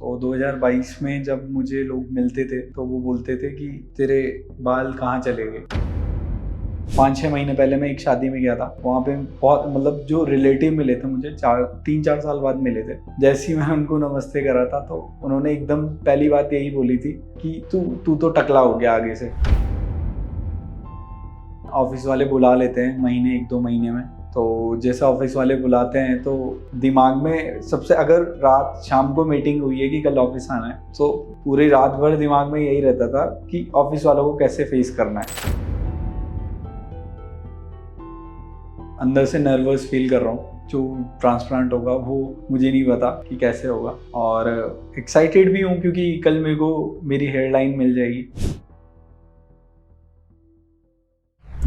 तो 2022 में जब मुझे लोग मिलते थे तो वो बोलते थे कि तेरे बाल कहाँ चले गए। 5-6 महीने पहले मैं एक शादी में गया था। वहाँ पे बहुत मतलब जो रिलेटिव मिले थे मुझे 3-4 साल बाद मिले थे। जैसे ही मैं उनको नमस्ते करा था तो उन्होंने एकदम पहली बात यही बोली थी कि तू तो टकला हो गया आगे से। ऑफिस वाले बुला लेते हैं महीने 1-2 महीने में, तो जैसे ऑफिस वाले बुलाते हैं तो दिमाग में सबसे, अगर रात शाम को मीटिंग हुई है कि कल ऑफिस आना है, तो पूरी रात भर दिमाग में यही रहता था कि ऑफिस वालों को कैसे फेस करना है। अंदर से नर्वस फील कर रहा हूँ। जो ट्रांसप्लांट होगा वो मुझे नहीं पता कि कैसे होगा, और एक्साइटेड भी हूँ क्योंकि कल मेरे को मेरी हेयर लाइन मिल जाएगी।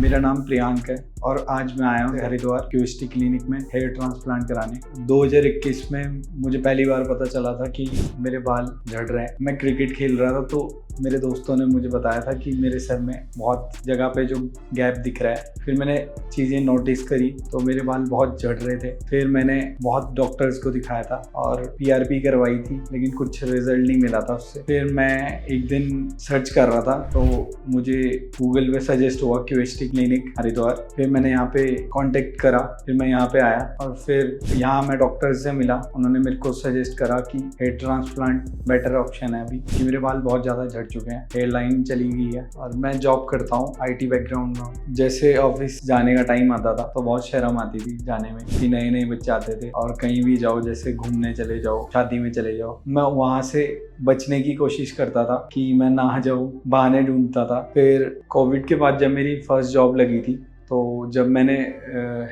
मेरा नाम प्रियांक है और आज मैं आया हूँ हरिद्वार क्यूएसटी क्लिनिक में हेयर ट्रांसप्लांट कराने। 2021 में मुझे पहली बार पता चला था कि मेरे बाल झड़ रहे हैं। मैं क्रिकेट खेल रहा था तो मेरे दोस्तों ने मुझे बताया था कि मेरे सर में बहुत जगह पे जो गैप दिख रहा है। फिर मैंने चीज़ें नोटिस करी तो मेरे बाल बहुत झड़ रहे थे। फिर मैंने बहुत डॉक्टर्स को दिखाया था और पीआरपी करवाई थी, लेकिन कुछ रिजल्ट नहीं मिला था उससे। फिर मैं एक दिन सर्च कर रहा था तो मुझे गूगल पे सजेस्ट हुआ क्यूएसटी क्लिनिक हरिद्वार। फिर मैंने यहाँ पे कांटेक्ट करा, फिर मैं यहाँ पे आया और फिर यहाँ मैं डॉक्टर से मिला। उन्होंने मेरे को सजेस्ट करा कि हेयर ट्रांसप्लांट बेटर ऑप्शन है अभी, कि मेरे बाल बहुत ज़्यादा झड़ चुके हैं, हेयर लाइन चली गई है। और मैं जॉब करता हूँ आईटी बैकग्राउंड में। जैसे ऑफिस जाने का टाइम आता था तो बहुत शर्म आती थी जाने में कि नए नए बच्चे आते थे, और कहीं भी जाओ, जैसे घूमने चले जाओ, शादी में चले जाओ, मैं वहाँ से बचने की कोशिश करता था कि मैं ना जाऊँ, बहाने ढूंढता था। फिर कोविड के बाद जब मेरी फर्स्ट जॉब लगी थी, तो जब मैंने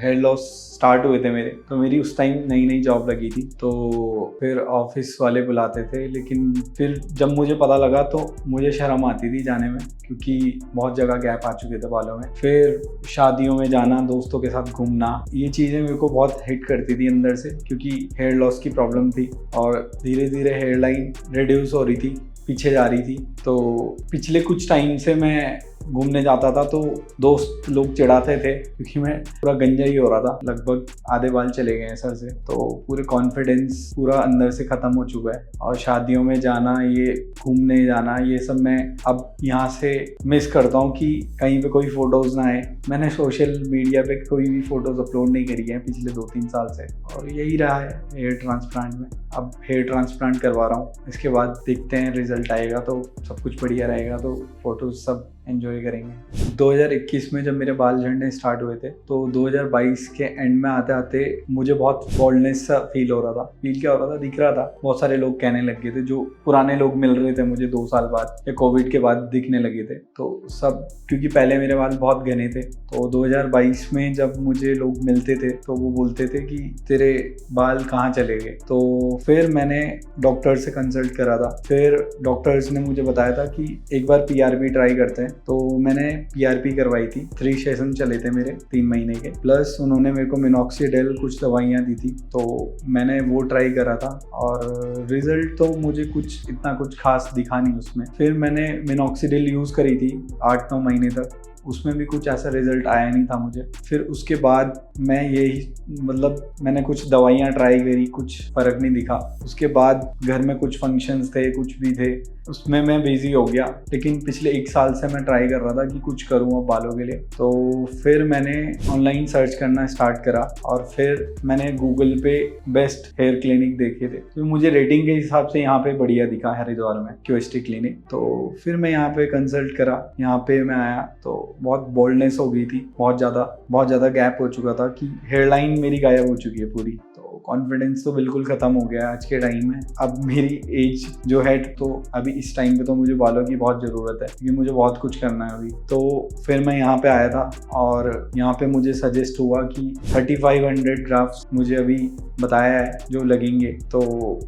हेयर लॉस स्टार्ट हुए थे मेरे, तो मेरी उस टाइम नई नई जॉब लगी थी, तो फिर ऑफिस वाले बुलाते थे। लेकिन फिर जब मुझे पता लगा तो मुझे शर्म आती थी जाने में, क्योंकि बहुत जगह गैप आ चुके थे बालों में। फिर शादियों में जाना, दोस्तों के साथ घूमना, ये चीज़ें मेरे को बहुत हिट करती थी अंदर से, क्योंकि हेयर लॉस की प्रॉब्लम थी और धीरे धीरे हेयर लाइन रिड्यूस हो रही थी, पीछे जा रही थी। तो पिछले कुछ टाइम से मैं घूमने जाता था तो दोस्त लोग चिढ़ाते थे क्योंकि मैं पूरा गंजा ही हो रहा था, लगभग आधे बाल चले गए हैं सर से। तो पूरे कॉन्फिडेंस पूरा अंदर से ख़त्म हो चुका है। और शादियों में जाना, ये घूमने जाना, ये सब मैं अब यहाँ से मिस करता हूँ कि कहीं पे कोई फ़ोटोज़ ना आए। मैंने सोशल मीडिया पे कोई भी फ़ोटोज़ अपलोड नहीं करी है पिछले 2-3 साल से, और यही रहा है हेयर ट्रांसप्लांट में। अब हेयर ट्रांसप्लांट करवा रहा हूँ, इसके बाद देखते हैं रिजल्ट आएगा तो सब कुछ बढ़िया रहेगा, तो फ़ोटोज़ सब एंजॉय करेंगे। 2021 में जब मेरे बाल झड़ने स्टार्ट हुए थे तो 2022 के एंड में आते आते मुझे बहुत बॉल्डनेस सा फील हो रहा था। फील क्या हो रहा था, दिख रहा था। बहुत सारे लोग कहने लग गए थे, जो पुराने लोग मिल रहे थे मुझे 2 साल बाद या कोविड के बाद दिखने लगे थे। तो सब, क्योंकि पहले मेरे बाल बहुत घने थे, तो 2022 में जब मुझे लोग मिलते थे तो वो बोलते थे कि तेरे बाल कहाँ चले गए। तो फिर मैंने डॉक्टर से कंसल्ट करा था। फिर डॉक्टर्स ने मुझे बताया था कि एक बार पीआरपी ट्राई करते हैं। तो मैंने पीआरपी करवाई थी, 3 सेशन चले थे मेरे 3 महीने के, प्लस उन्होंने मेरे को मिनॉक्सीडिल कुछ दवाइयाँ दी थी, तो मैंने वो ट्राई करा था। और रिजल्ट तो मुझे कुछ इतना कुछ खास दिखा नहीं उसमें। फिर मैंने मिनॉक्सीडिल यूज़ करी थी 8-9 महीने तक, उसमें भी कुछ ऐसा रिजल्ट आया नहीं था मुझे। फिर उसके बाद मैं यही, मतलब मैंने कुछ दवाइयाँ ट्राई करी, कुछ फ़र्क नहीं दिखा। उसके बाद घर में कुछ फंक्शंस थे, कुछ भी थे, उसमें मैं बिज़ी हो गया। लेकिन पिछले 1 साल से मैं ट्राई कर रहा था कि कुछ करूँ अब बालों के लिए। तो फिर मैंने ऑनलाइन सर्च करना स्टार्ट करा और फिर मैंने गूगल पे बेस्ट हेयर क्लिनिक देखे थे, तो मुझे रेटिंग के हिसाब से यहाँ पे बढ़िया दिखा हरिद्वार में क्यूएसटी क्लिनिक। तो फिर मैं यहाँ पे कंसल्ट करा, यहाँ पे मैं आया तो बहुत बोल्डनेस हो गई थी, बहुत ज़्यादा गैप हो चुका था कि हेयर लाइन मेरी गायब हो चुकी है पूरी। कॉन्फिडेंस तो बिल्कुल ख़त्म हो गया आज के टाइम में। अब मेरी एज जो है, तो अभी इस टाइम पे तो मुझे बालों की बहुत ज़रूरत है क्योंकि मुझे बहुत कुछ करना है अभी। तो फिर मैं यहाँ पे आया था और यहाँ पे मुझे सजेस्ट हुआ कि 3500 ग्राफ्स मुझे अभी बताया है जो लगेंगे, तो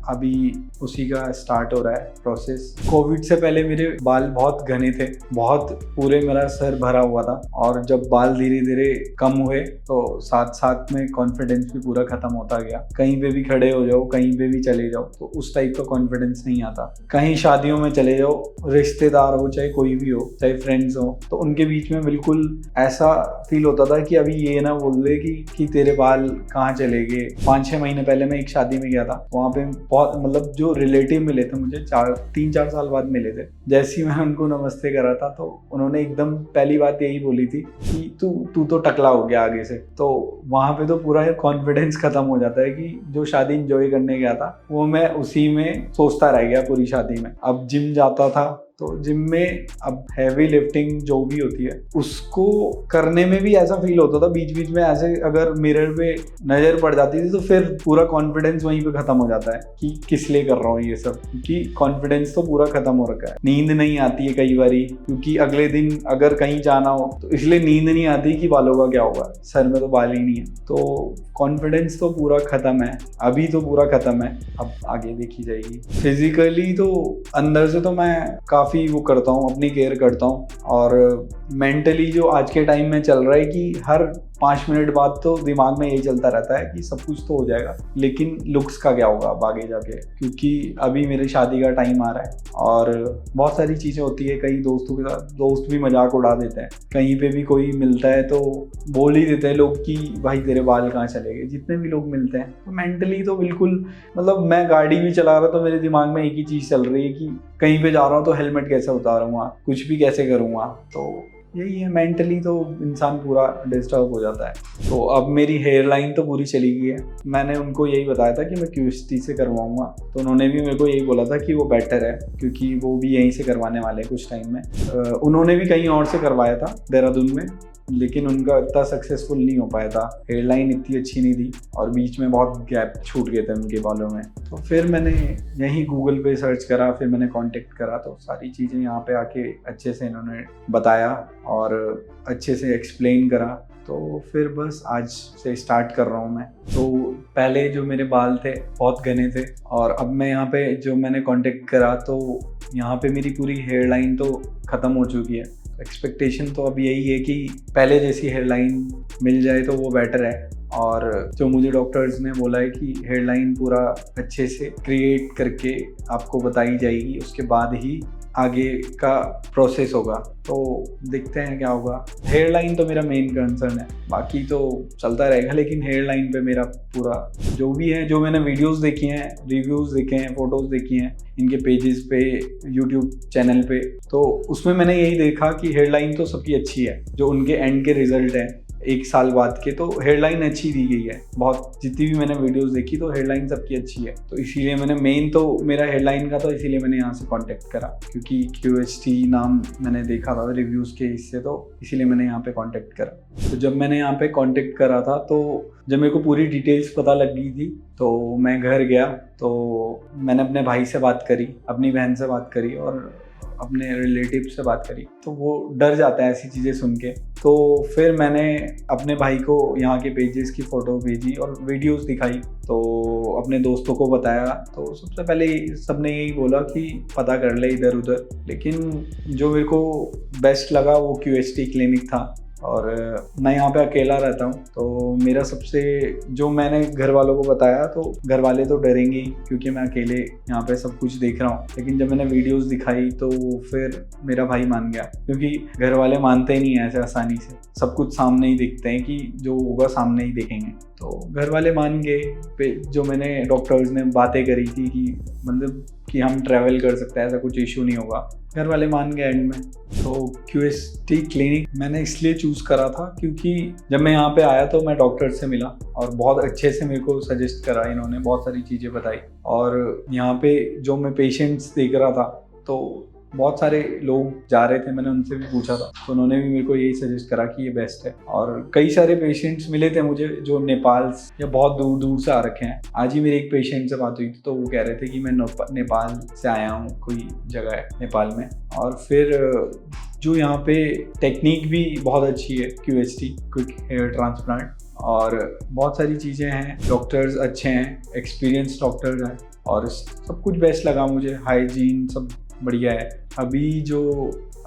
अभी उसी का स्टार्ट हो रहा है प्रोसेस। कोविड से पहले मेरे बाल बहुत घने थे, बहुत पूरे मेरा सर भरा हुआ था, और जब बाल धीरे धीरे कम हुए तो साथ साथ में कॉन्फिडेंस भी पूरा ख़त्म होता गया। कहीं पे भी खड़े हो जाओ, कहीं पे भी चले जाओ, तो उस टाइप का कॉन्फिडेंस नहीं आता। कहीं शादियों में चले जाओ, रिश्तेदार हो चाहे कोई भी हो, चाहे फ्रेंड्स हो, तो उनके बीच में बिल्कुल ऐसा फील होता था कि अभी ये ना बोल दे कि तेरे बाल कहाँ चले गए। 5-6 महीने पहले मैं एक शादी में गया था, वहाँ पे बहुत मतलब जो रिलेटिव मिले थे मुझे 3-4 साल बाद मिले थे। जैसे ही मैं उनको नमस्ते करा था तो उन्होंने एकदम पहली बात यही बोली थी कि तू तो टकला हो गया आगे से। तो वहाँ पे तो पूरा कॉन्फिडेंस खत्म हो जाता है कि जो शादी इंजॉय करने गया था वो मैं उसी में सोचता रह गया पूरी शादी में। अब जिम जाता था तो जिम में अब हैवी लिफ्टिंग जो भी होती है उसको करने में भी ऐसा फील होता था बीच बीच में, ऐसे अगर मिरर पे नजर पड़ जाती थी तो फिर पूरा कॉन्फिडेंस वहीं पे खत्म हो जाता है कि किस लिए कर रहा हूँ ये सब, क्योंकि कॉन्फिडेंस तो पूरा खत्म हो रखा है। नींद नहीं आती है कई बारी, क्योंकि अगले दिन अगर कहीं जाना हो तो इसलिए नींद नहीं आती कि बालों का क्या होगा, सर में तो बाल ही नहीं है। तो कॉन्फिडेंस तो पूरा खत्म है, अभी तो पूरा खत्म है, अब आगे देखी जाएगी। फिजिकली तो अंदर से तो मैं काफ़ी वो करता हूँ, अपनी केयर करता हूँ। और मेंटली जो आज के टाइम में चल रहा है कि हर 5 मिनट बाद तो दिमाग में यही चलता रहता है कि सब कुछ तो हो जाएगा, लेकिन लुक्स का क्या होगा अब आगे जाके, क्योंकि अभी मेरी शादी का टाइम आ रहा है और बहुत सारी चीज़ें होती है। कई दोस्तों के साथ दोस्त भी मजाक उड़ा देते हैं, कहीं पे भी कोई मिलता है तो बोल ही देते हैं लोग कि भाई तेरे बाल कहाँ चले गए, जितने भी लोग मिलते हैं। तो मेंटली तो बिल्कुल मतलब मैं गाड़ी भी चला रहा तो मेरे दिमाग में एक ही चीज़ चल रही है कि कहीं पे जा रहा हूँ तो हेलमेट कैसे उतारूंगा, कुछ भी कैसे करूँगा। तो यही है, मेंटली तो इंसान पूरा डिस्टर्ब हो जाता है। तो अब मेरी हेयर लाइन तो पूरी चली गई है। मैंने उनको यही बताया था कि मैं क्यूएसटी से करवाऊंगा, तो उन्होंने भी मेरे को यही बोला था कि वो बेटर है, क्योंकि वो भी यहीं से करवाने वाले हैं कुछ टाइम में। उन्होंने भी कहीं और से करवाया था देहरादून में, लेकिन उनका इतना सक्सेसफुल नहीं हो पाया था, हेयर लाइन इतनी अच्छी नहीं थी और बीच में बहुत गैप छूट गए थे उनके बालों में। तो फिर मैंने यहीं गूगल पे सर्च करा, फिर मैंने कांटेक्ट करा, तो सारी चीज़ें यहाँ पे आके अच्छे से इन्होंने बताया और अच्छे से एक्सप्लेन करा। तो फिर बस आज से स्टार्ट कर रहा हूँ मैं। तो पहले जो मेरे बाल थे बहुत घने थे और अब मैं यहाँ पे जो मैंने कांटेक्ट करा तो यहाँ पे मेरी पूरी हेयर लाइन तो ख़त्म हो चुकी है। एक्सपेक्टेशन तो अब यही है कि पहले जैसी हेयर लाइन मिल जाए तो वो बेटर है। और जो मुझे डॉक्टर्स ने बोला है कि हेयर लाइन पूरा अच्छे से क्रिएट करके आपको बताई जाएगी, उसके बाद ही आगे का प्रोसेस होगा। तो देखते हैं क्या होगा। हेयर लाइन तो मेरा मेन कंसर्न है, बाकी तो चलता रहेगा, लेकिन हेयर लाइन पे मेरा पूरा जो भी है, जो मैंने वीडियोस देखी हैं, रिव्यूज़ देखे हैं, फ़ोटोज़ देखी हैं इनके पेजेस पे, यूट्यूब चैनल पे, तो उसमें मैंने यही देखा कि हेयर लाइन तो सबकी अच्छी है। जो उनके एंड के रिजल्ट हैं 1 साल बाद के, तो हेयर लाइन अच्छी दी गई है बहुत। जितनी भी मैंने वीडियोस देखी तो हेयर लाइन सबकी अच्छी है, तो इसीलिए मैंने मेन तो मेरा हेयर लाइन का, तो इसीलिए मैंने यहाँ से कांटेक्ट करा, क्योंकि QHT नाम मैंने देखा था रिव्यूज़ के हिस्से, तो इसीलिए मैंने यहाँ पे कांटेक्ट करा। तो जब मैंने यहाँ पे कांटेक्ट करा था तो जब मेरे को पूरी डिटेल्स पता लग गई थी तो मैं घर गया, तो मैंने अपने भाई से बात करी, अपनी बहन से बात करी और अपने रिलेटिव से बात करी। तो वो डर जाते हैं ऐसी चीज़ें सुन के। तो फिर मैंने अपने भाई को यहाँ के पेजेस की फ़ोटो भेजी और वीडियोस दिखाई, तो अपने दोस्तों को बताया। तो सबसे पहले सबने यही बोला कि पता कर ले इधर उधर, लेकिन जो मेरे को बेस्ट लगा वो QHT क्लिनिक था। और मैं यहाँ पे अकेला रहता हूँ, तो मेरा सबसे जो मैंने घर वालों को बताया तो घर वाले तो डरेंगे ही, क्योंकि मैं अकेले यहाँ पे सब कुछ देख रहा हूँ। लेकिन जब मैंने वीडियोस दिखाई तो फिर मेरा भाई मान गया, क्योंकि घर वाले मानते ही नहीं है ऐसे आसानी से, सब कुछ सामने ही देखते हैं कि जो होगा सामने ही देखेंगे। तो घर वाले मान गए। जो मैंने डॉक्टर्स ने बातें करी थी कि मतलब कि हम ट्रैवल कर सकते हैं, ऐसा कुछ इशू नहीं होगा, घर वाले मान गए एंड में। तो QHT क्लिनिक मैंने इसलिए चूज़ करा था क्योंकि जब मैं यहाँ पे आया तो मैं डॉक्टर से मिला और बहुत अच्छे से मेरे को सजेस्ट करा, इन्होंने बहुत सारी चीज़ें बताई। और यहाँ पे जो मैं पेशेंट्स देख रहा था तो बहुत सारे लोग जा रहे थे, मैंने उनसे भी पूछा था, तो उन्होंने भी मेरे को यही सजेस्ट करा कि ये बेस्ट है। और कई सारे पेशेंट्स मिले थे मुझे जो नेपाल या बहुत दूर दूर से आ रखे हैं। आज ही मेरे एक पेशेंट से बात हुई थी, तो वो कह रहे थे कि मैं नेपाल से आया हूँ, कोई जगह है नेपाल में। और फिर जो यहाँ पे टेक्निक भी बहुत अच्छी है QHT क्विक हेयर ट्रांसप्लांट, और बहुत सारी चीज़ें हैं, डॉक्टर्स अच्छे हैं, एक्सपीरियंस डॉक्टर्स हैं और सब कुछ बेस्ट लगा मुझे। हाइजीन सब बढ़िया है। अभी जो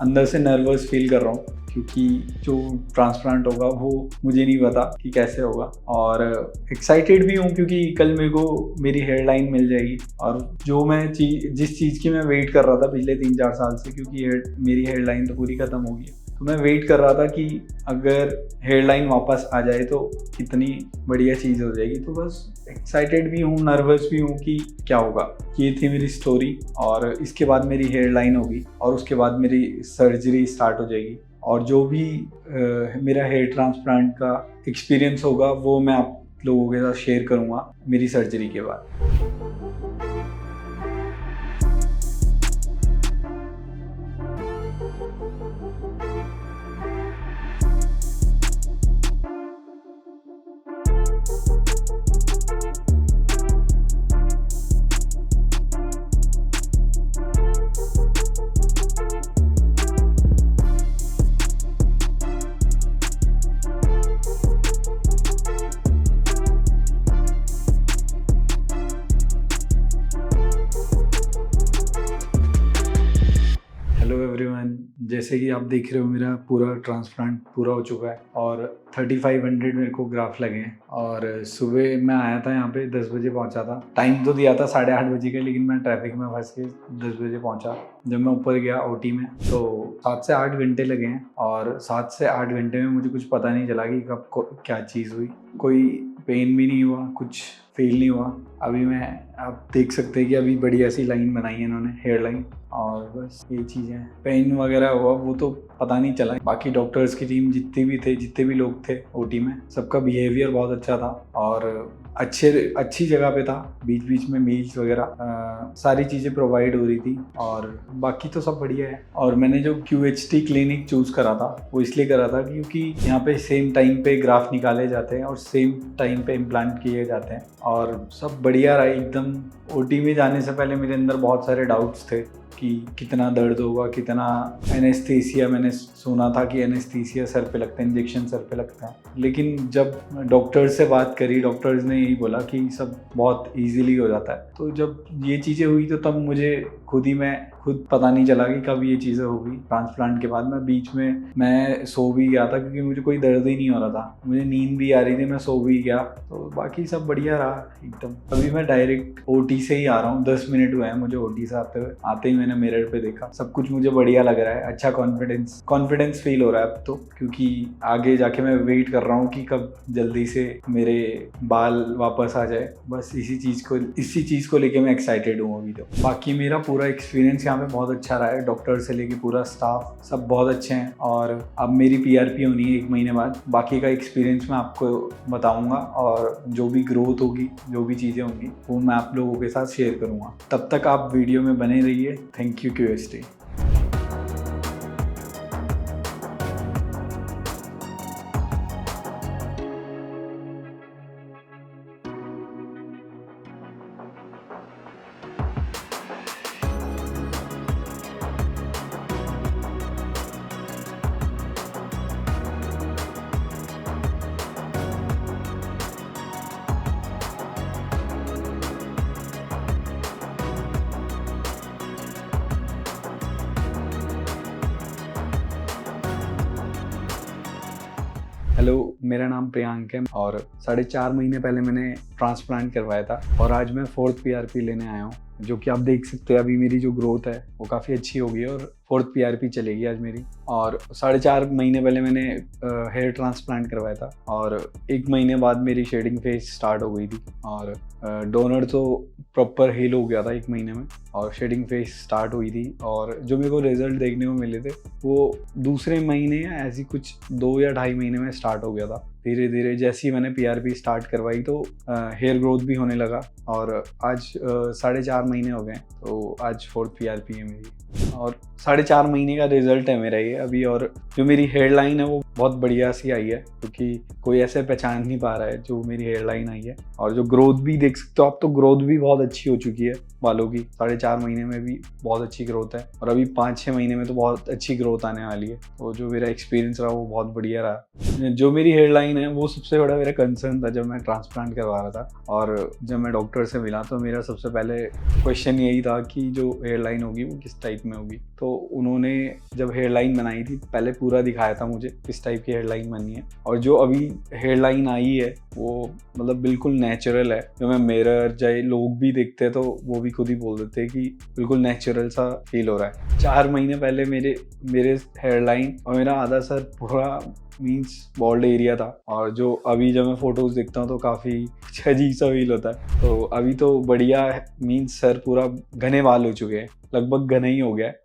अंदर से नर्वस फील कर रहा हूँ क्योंकि जो ट्रांसप्लांट होगा वो मुझे नहीं पता कि कैसे होगा। और एक्साइटेड भी हूँ क्योंकि कल मेरे को मेरी हेयर लाइन मिल जाएगी। और जो मैं जिस चीज़ की मैं वेट कर रहा था पिछले 3-4 साल से, क्योंकि मेरी हेयर लाइन तो पूरी ख़त्म हो गई, तो मैं वेट कर रहा था कि अगर हेयर लाइन वापस आ जाए तो कितनी बढ़िया चीज़ हो जाएगी। तो बस एक्साइटेड भी हूँ, नर्वस भी हूँ कि क्या होगा। ये थी मेरी स्टोरी। और इसके बाद मेरी हेयर लाइन होगी और उसके बाद मेरी सर्जरी स्टार्ट हो जाएगी। और जो भी मेरा हेयर ट्रांसप्लांट का एक्सपीरियंस होगा वो मैं आप लोगों के साथ शेयर करूँगा मेरी सर्जरी के बाद। हेलो एवरीवन, जैसे कि आप देख रहे हो मेरा पूरा ट्रांसप्लांट पूरा हो चुका है और 3500 मेरे को ग्राफ लगे हैं। और सुबह मैं आया था यहाँ पे 10 बजे पहुँचा था। टाइम तो दिया था 8:30 बजे का, लेकिन मैं ट्रैफिक में फंस के 10 बजे पहुँचा। जब मैं ऊपर गया ओटी में तो 7 से 8 घंटे लगे हैं। और 7 से 8 घंटे में मुझे कुछ पता नहीं चला कि कब क्या चीज़ हुई। कोई पेन भी नहीं हुआ, कुछ फील नहीं हुआ। अभी आप देख सकते हैं कि अभी बढ़िया सी लाइन बनाई है इन्होंने, हेयर लाइन। और बस ये चीज़ें, पेन वगैरह हुआ वो तो पता नहीं चला। बाकी डॉक्टर्स की टीम जितने भी लोग थे ओटी में, सबका बिहेवियर बहुत अच्छा था और अच्छी जगह पे था। बीच बीच में मील्स वगैरह सारी चीज़ें प्रोवाइड हो रही थी और बाकी तो सब बढ़िया है। और मैंने जो QHT क्लिनिक चूज़ करा था वो इसलिए करा था क्योंकि यहाँ पे सेम टाइम पे ग्राफ निकाले जाते हैं और सेम टाइम पे इम्प्लांट किए जाते हैं और सब बढ़िया रहा एकदम। ओटी में जाने से पहले मेरे अंदर बहुत सारे डाउट्स थे कि कितना दर्द होगा, कितना एनेस्थीसिया। मैंने सुना था कि एनेस्थीसिया सर पे लगता है, इंजेक्शन सर पे लगता है। लेकिन जब डॉक्टर्स से बात करी, डॉक्टर्स ने यही बोला कि सब बहुत इजीली हो जाता है। तो जब ये चीज़ें हुई तो तब मुझे खुद पता नहीं चला कि कब ये चीज़ें होगी। ट्रांसप्लांट के बाद मैं बीच में मैं सो भी गया था क्योंकि मुझे कोई दर्द ही नहीं हो रहा था, मुझे नींद भी आ रही थी, मैं सो भी गया। तो बाकी सब बढ़िया रहा एकदम। अभी मैं डायरेक्ट ओटी से ही आ रहा हूँ, 10 मिनट हुए हैं मुझे ओटी से आते ही मैंने मिरर पे देखा, सब कुछ मुझे बढ़िया लग रहा है। अच्छा कॉन्फिडेंस फील हो रहा है अब तो, क्योंकि आगे जाके मैं वेट कर रहा हूँ कि कब जल्दी से मेरे बाल वापस आ जाए। बस इसी चीज़ को लेके मैं एक्साइटेड हूँ अभी तो। बाकी मेरा पूरा एक्सपीरियंस यहाँ पे बहुत अच्छा रहा है। डॉक्टर से लेके पूरा स्टाफ सब बहुत अच्छे हैं। और अब मेरी PRP होनी है 1 महीने बाद। बाकी का एक्सपीरियंस मैं आपको बताऊंगा और जो भी ग्रोथ होगी, जो भी चीज़ें होंगी वो मैं आप लोगों के साथ शेयर करूंगा। तब तक आप वीडियो में बने रहिए। Thank you QHT। हेलो, मेरा नाम प्रियांक है और 4.5 महीने पहले मैंने ट्रांसप्लांट करवाया था और आज मैं 4th PRP लेने आया हूँ। जो कि आप देख सकते हैं अभी मेरी जो ग्रोथ है वो काफ़ी अच्छी हो गई है और 4th PRP चलेगी आज मेरी। और 4.5 महीने पहले मैंने हेयर ट्रांसप्लांट करवाया था और 1 महीने बाद मेरी शेडिंग फेज स्टार्ट हो गई थी। और डोनर तो प्रॉपर हील हो गया था 1 महीने में और शेडिंग फेज स्टार्ट हुई थी। और जो मेरे को रिजल्ट देखने को मिले थे वो दूसरे महीने या ऐसी कुछ 2 या 2.5 महीने में स्टार्ट हो गया था। धीरे धीरे जैसे ही मैंने PRP स्टार्ट करवाई तो हेयर ग्रोथ भी होने लगा और आज 4.5 महीने हो गए, तो आज 4th PRP है मेरी और 4.5 महीने का रिजल्ट है मेरा ये अभी। और जो मेरी हेयर लाइन है वो बहुत बढ़िया सी आई है, क्योंकि कोई ऐसे पहचान नहीं पा रहा है जो मेरी हेयर लाइन आई है। और जो ग्रोथ भी देख सकते हो आप, तो ग्रोथ भी बहुत अच्छी हो चुकी है बालों की। 4.5 महीने में भी बहुत अच्छी ग्रोथ है, और अभी 5-6 महीने में तो बहुत अच्छी ग्रोथ आने वाली है। तो जो मेरा एक्सपीरियंस रहा वो बहुत बढ़िया रहा। जो मेरी हेयर लाइन है वो सबसे बड़ा मेरा कंसर्न था जब मैं ट्रांसप्लांट करवा रहा था। और जब मैं डॉक्टर से मिला तो मेरा सबसे पहले क्वेश्चन यही था कि जो हेयर लाइन होगी वो किस टाइप में होगी। तो उन्होंने जब हेयर लाइन बनाई थी पहले पूरा दिखाया था मुझे किस टाइप की हेयर लाइन बनी है। और जो अभी हेयर लाइन आई है वो मतलब बिल्कुल नेचुरल है। जो मैं मिरर चाहे लोग भी देखते हैं तो वो भी खुद ही बोल देते हैं कि बिल्कुल नेचुरल सा फील हो रहा है। 4 महीने पहले मेरे हेयर लाइन और मेरा आधा सर पूरा मीन्स बॉल्ड एरिया था। और जो अभी जब मैं फोटोज देखता हूँ तो काफ़ी अजीब सा फील होता है। तो अभी तो बढ़िया मीन्स सर पूरा घने बाल हो चुके हैं, लगभग घने ही हो गया है।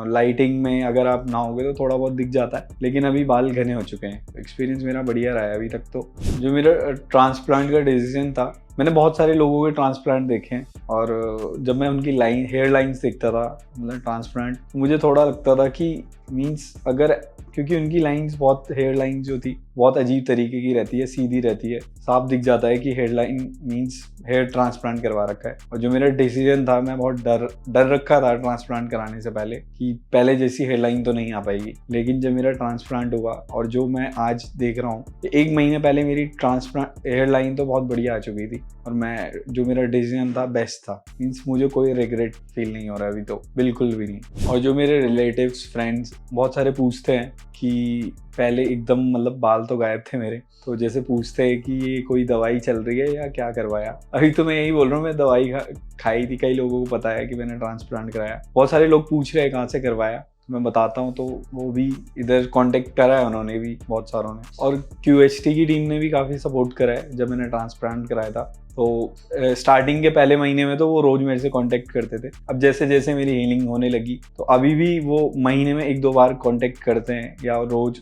लाइटिंग में अगर आप नहाओगे तो थोड़ा बहुत दिख जाता है, लेकिन अभी बाल घने हो चुके हैं। एक्सपीरियंस मेरा बढ़िया रहा है अभी तक। तो जो मेरा ट्रांसप्लांट का डिसीजन था, मैंने बहुत सारे लोगों के ट्रांसप्लांट देखे हैं, और जब मैं उनकी हेयर लाइन्स देखता था मतलब ट्रांसप्लांट, मुझे थोड़ा लगता था कि मीन्स अगर, क्योंकि उनकी लाइन्स बहुत, हेयर लाइन्स जो थी बहुत अजीब तरीके की रहती है, सीधी रहती है, साफ दिख जाता है कि hair line means hair transplant करवा रखा है। और जो मेरा डिसीजन था, मैं बहुत डर रखा था ट्रांसप्लांट कराने से पहले कि पहले जैसी हेयर लाइन तो नहीं आ पाएगी। लेकिन जब मेरा ट्रांसप्लांट हुआ और जो मैं आज देख रहा हूँ, 1 महीने पहले मेरी ट्रांसप्लांट हेयर लाइन तो बहुत बढ़िया आ चुकी थी, और मैं जो मेरा डिसीजन था बेस्ट था। मीन्स मुझे कोई रिग्रेट फील नहीं हो रहा अभी तो, बिल्कुल भी नहीं। और जो मेरे रिलेटिव्स फ्रेंड्स बहुत सारे पूछते हैं कि पहले एकदम मतलब बाल तो गायब थे मेरे, तो जैसे पूछते हैं कि ये कोई दवाई चल रही है या क्या करवाया। अभी तो मैं यही बोल रहा हूँ, मैं दवाई खाई थी। कई लोगों को पता है कि मैंने ट्रांसप्लांट कराया। बहुत सारे लोग पूछ रहे हैं कहाँ से करवाया, मैं बताता हूँ। तो वो भी इधर कांटेक्ट करा है उन्होंने भी, बहुत सारों ने। और QHT की टीम ने भी काफ़ी सपोर्ट करा है जब मैंने ट्रांसप्लांट कराया था। तो स्टार्टिंग के पहले महीने में तो वो रोज़ मेरे से कांटेक्ट करते थे। अब जैसे जैसे मेरी हीलिंग होने लगी तो अभी भी वो महीने में 1-2 बार कांटेक्ट करते हैं, या रोज़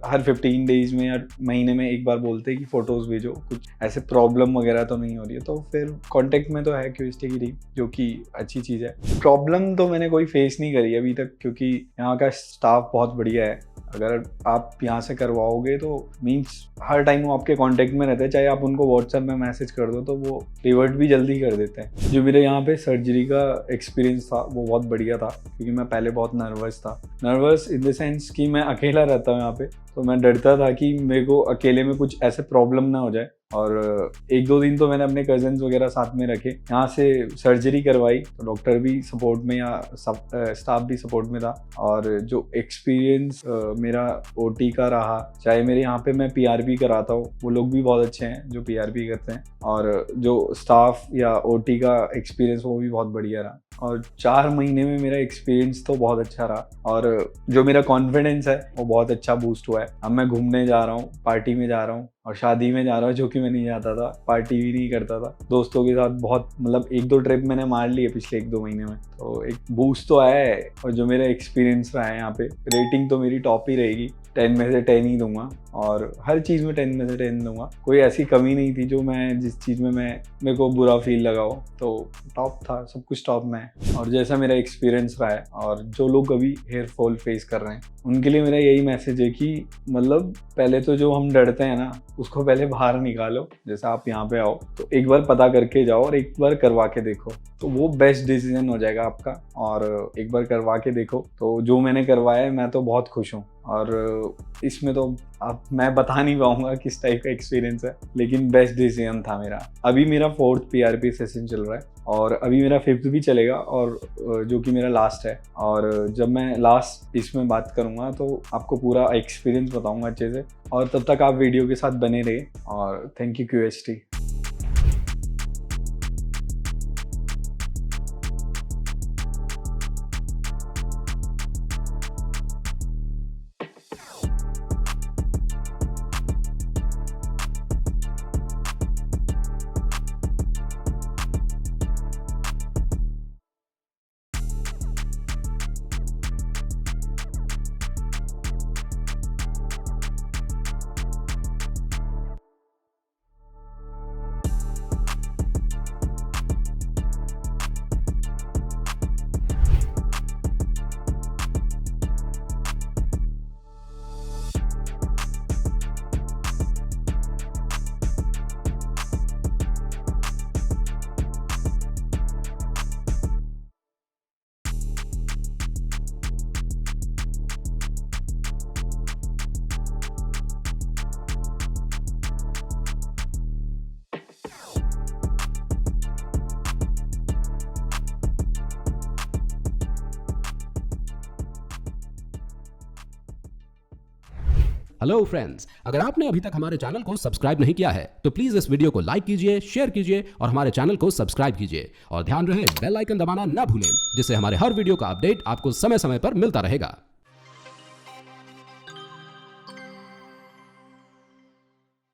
हर 15 डेज में या महीने में 1 बार बोलते हैं कि फ़ोटोज़ भेजो, कुछ ऐसे प्रॉब्लम वगैरह तो नहीं हो रही है। तो फिर कांटेक्ट में तो है QHT की टीम, जो कि अच्छी चीज़ है। प्रॉब्लम तो मैंने कोई फेस नहीं करी अभी तक, क्योंकि यहाँ का स्टाफ बहुत बढ़िया है। अगर आप यहाँ से करवाओगे तो मीन्स हर टाइम वो आपके कांटेक्ट में रहते हैं, चाहे आप उनको व्हाट्सएप में मैसेज कर दो तो वो रिवर्ट भी जल्दी कर देते हैं। जो मेरे यहाँ पे सर्जरी का एक्सपीरियंस था वो बहुत बढ़िया था, क्योंकि मैं पहले बहुत नर्वस इन द सेंस कि मैं अकेला रहता हूँ यहाँ पे, तो मैं डरता था कि मेरे को अकेले में कुछ ऐसे प्रॉब्लम ना हो जाए। और 1-2 दिन तो मैंने अपने कजन्स वगैरह साथ में रखे, यहाँ से सर्जरी करवाई तो डॉक्टर भी सपोर्ट में या स्टाफ भी सपोर्ट में था। और जो एक्सपीरियंस मेरा OT का रहा, चाहे मेरे यहाँ पे मैं PRP कराता हूँ, वो लोग भी बहुत अच्छे हैं जो PRP करते हैं। और जो स्टाफ या OT का एक्सपीरियंस वो भी बहुत बढ़िया रहा। और 4 महीने में मेरा एक्सपीरियंस तो बहुत अच्छा रहा, और जो मेरा कॉन्फिडेंस है वो बहुत अच्छा बूस्ट हुआ है। अब मैं घूमने जा रहा हूँ, पार्टी में जा रहा हूँ और शादी में जा रहा हूँ, जो कि मैं नहीं जाता था, पार्टी भी नहीं करता था। दोस्तों के साथ बहुत मतलब 1-2 ट्रिप मैंने मार लिए पिछले 1-2 महीने में, तो एक बूस्ट तो आया है। और जो मेरा एक्सपीरियंस रहा है यहाँ पे, रेटिंग तो मेरी टॉप ही रहेगी, 10 में से 10 ही दूंगा, और हर चीज़ में 10 में से 10 दूंगा। कोई ऐसी कमी नहीं थी जो मैं जिस चीज़ में मेरे को बुरा फील लगा हो, तो टॉप था, सब कुछ टॉप में है। और जैसा मेरा एक्सपीरियंस रहा है, और जो लोग अभी हेयर फॉल फेस कर रहे हैं उनके लिए मेरा यही मैसेज है कि मतलब पहले तो जो हम डरते हैं ना, उसको पहले बाहर निकालो। जैसे आप यहाँ पे आओ तो एक बार पता करके जाओ और एक बार करवा के देखो, तो वो बेस्ट डिसीजन हो जाएगा आपका। और एक बार करवा के देखो, तो जो मैंने करवाया है मैं तो बहुत खुश हूँ। और इसमें तो अब मैं बता नहीं पाऊंगा किस टाइप का एक्सपीरियंस है, लेकिन बेस्ट डिसीजन था मेरा। अभी मेरा 4th PRP सेशन चल रहा है, और अभी मेरा 5th भी चलेगा, और जो कि मेरा लास्ट है। और जब मैं लास्ट इसमें बात करूँगा तो आपको पूरा एक्सपीरियंस बताऊँगा अच्छे से। और तब तक आप वीडियो के साथ बने रहिए, और thank you QHT। Hello friends, अगर आपने अभी तक हमारे चैनल को सब्सक्राइब नहीं किया है तो प्लीज इस वीडियो को लाइक कीजिए, शेयर कीजिए और हमारे चैनल को सब्सक्राइब कीजिए और ध्यान रहे बेल आइकन दबाना ना भूलें, जिससे हमारे हर वीडियो का अपडेट आपको समय समय पर मिलता रहेगा।